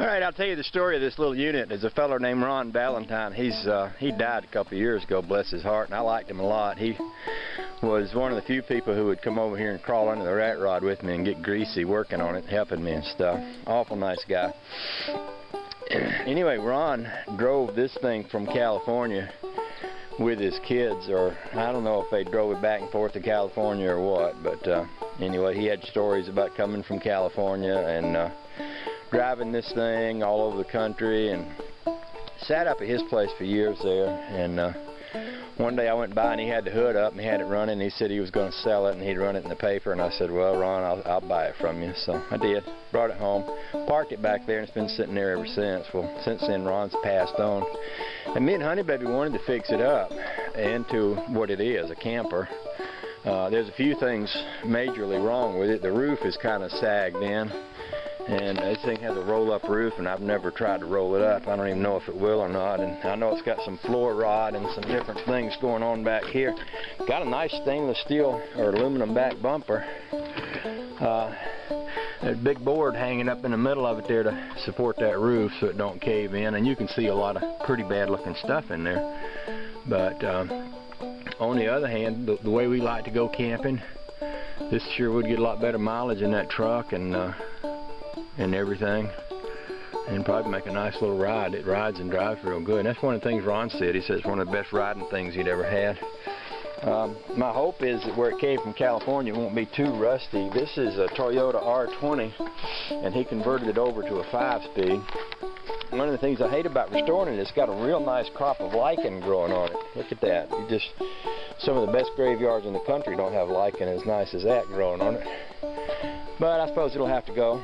Alright, I'll tell you the story of this little unit. There's a fellow named Ron Valentine. He died a couple of years ago, bless his heart, and I liked him a lot. He was one of the few people who would come over here and crawl under the rat rod with me and get greasy working on it, helping me and stuff. Awful nice guy. Anyway, Ron drove this thing from California with his kids, or I don't know if they drove it back and forth to California or what, but anyway, he had stories about coming from California and driving this thing all over the country, and sat up at his place for years there. And one day I went by and he had the hood up and he had it running, and he said he was going to sell it and he'd run it in the paper, and I said, well, Ron, I'll buy it from you. So I did, brought it home, parked it back there, and it's been sitting there ever since. Well, since then Ron's passed on, and me and Honey Baby wanted to fix it up into what it is, a camper. There's a few things majorly wrong with it. The roof is kind of sagged in, and this thing has a roll-up roof, and I've never tried to roll it up. I don't even know if it will or not. And I know it's got some floor rot and some different things going on back here. Got a nice stainless steel or aluminum back bumper. There's a big board hanging up in the middle of it there to support that roof so it don't cave in. And you can see a lot of pretty bad looking stuff in there. But on the other hand, the way we like to go camping, this sure would get a lot better mileage in that truck and everything, and probably make a nice little ride. It rides and drives real good. And that's one of the things Ron said. He said it's one of the best riding things he'd ever had. My hope is that where it came from California, it won't be too rusty. This is a Toyota R20, and he converted it over to a 5-speed. One of the things I hate about restoring it, it's got a real nice crop of lichen growing on it. Look at that. Some of the best graveyards in the country don't have lichen as nice as that growing on it. But I suppose it'll have to go.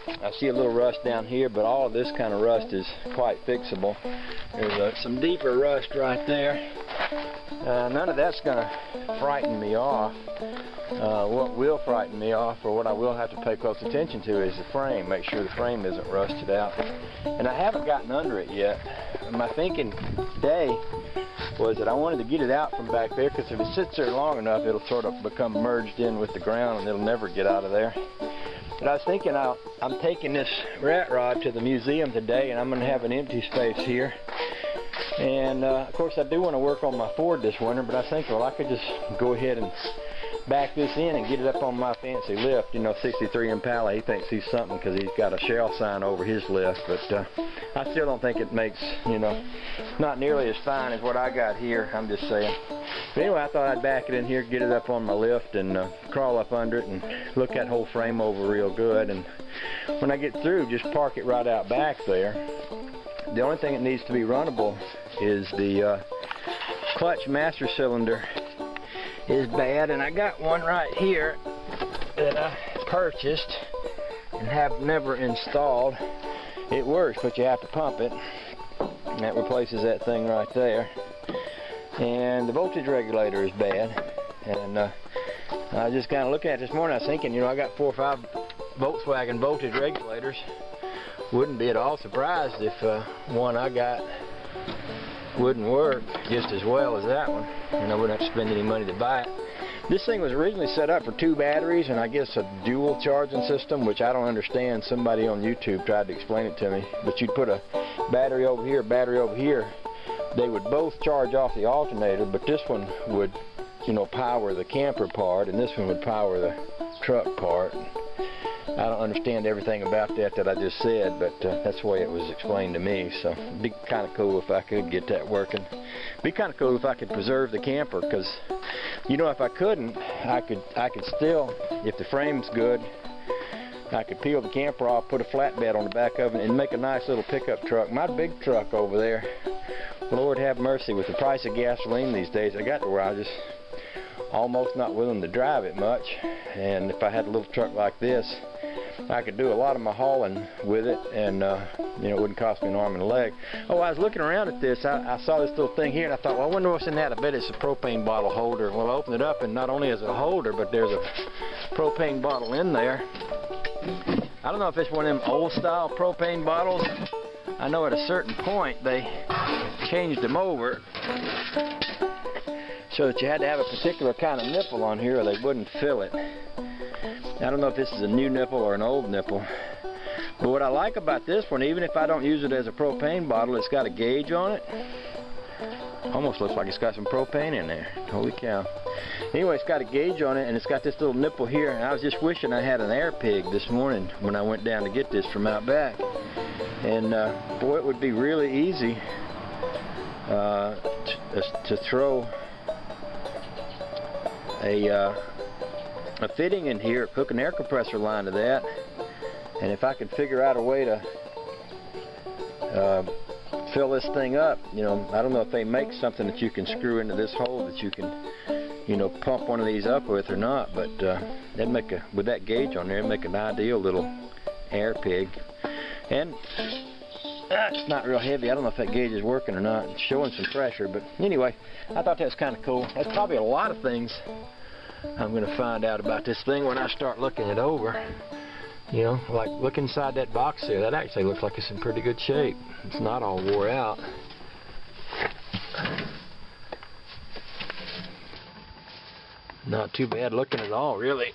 I see a little rust down here, but all of this kind of rust is quite fixable. There's some deeper rust right there. None of that's going to frighten me off. What will frighten me off, or what I will have to pay close attention to, is the frame. Make sure the frame isn't rusted out. And I haven't gotten under it yet. My thinking today was that I wanted to get it out from back there, because if it sits there long enough, it'll sort of become merged in with the ground and it'll never get out of there. But I was thinking I'm taking this rat rod to the museum today, and I'm going to have an empty space here. And of course I do want to work on my Ford this winter, but I think, well, I could just go ahead and back this in and get it up on my fancy lift. You know, 63 Impala, he thinks he's something because he's got a shell sign over his lift, but I still don't think it makes, you know, not nearly as fine as what I got here, I'm just saying. But anyway, I thought I'd back it in here, get it up on my lift, and crawl up under it and look that whole frame over real good. And when I get through, just park it right out back there. The only thing that needs to be runnable is the clutch master cylinder is bad, and I got one right here that I purchased and have never installed. It works, but you have to pump it, and that replaces that thing right there. And the voltage regulator is bad, and I was just kind of looking at it this morning. I was thinking, you know, I got 4 or 5 Volkswagen voltage regulators. Wouldn't be at all surprised if one I got wouldn't work just as well as that one, and I wouldn't have to spend any money to buy it. This thing was originally set up for 2 batteries and I guess a dual charging system, which I don't understand. Somebody on YouTube tried to explain it to me. But you'd put a battery over here, battery over here. They would both charge off the alternator, but this one would, you know, power the camper part, and this one would power the truck part. I don't understand everything about that I just said, but that's the way it was explained to me. So it'd be kind of cool if I could get that working. It'd be kind of cool if I could preserve the camper, because, you know, if I couldn't, I could still, if the frame's good, I could peel the camper off, put a flatbed on the back of it, and make a nice little pickup truck. My big truck over there, Lord have mercy, with the price of gasoline these days, I got to where I just almost not willing to drive it much. And if I had a little truck like this, I could do a lot of my hauling with it, and you know, it wouldn't cost me an arm and a leg. Oh, I was looking around at this. I saw this little thing here, and I thought, well, I wonder what's in that. I bet it's a propane bottle holder. Well, I opened it up, and not only is it a holder, but there's a propane bottle in there. I don't know if it's one of them old-style propane bottles. I know at a certain point they changed them over so that you had to have a particular kind of nipple on here or they wouldn't fill it. I don't know if this is a new nipple or an old nipple, But what I like about this one, even if I don't use it as a propane bottle, it's got a gauge on it. Almost looks like it's got some propane in there. Holy cow. Anyway, it's got a gauge on it, and it's got this little nipple here. And I was just wishing I had an air pig this morning when I went down to get this from out back. And boy, it would be really easy to throw a fitting in here, hook an air compressor line to that, and if I could figure out a way to fill this thing up, you know, I don't know if they make something that you can screw into this hole that you can, you know, pump one of these up with or not, but that'd make with that gauge on there, it'd make an ideal little air pig. And it's not real heavy. I don't know if that gauge is working or not. It's showing some pressure, but anyway, I thought that was kind of cool. That's probably a lot of things I'm going to find out about this thing when I start looking it over. You know, like look inside that box there. That actually looks like it's in pretty good shape. It's not all wore out. Not too bad looking at all, really.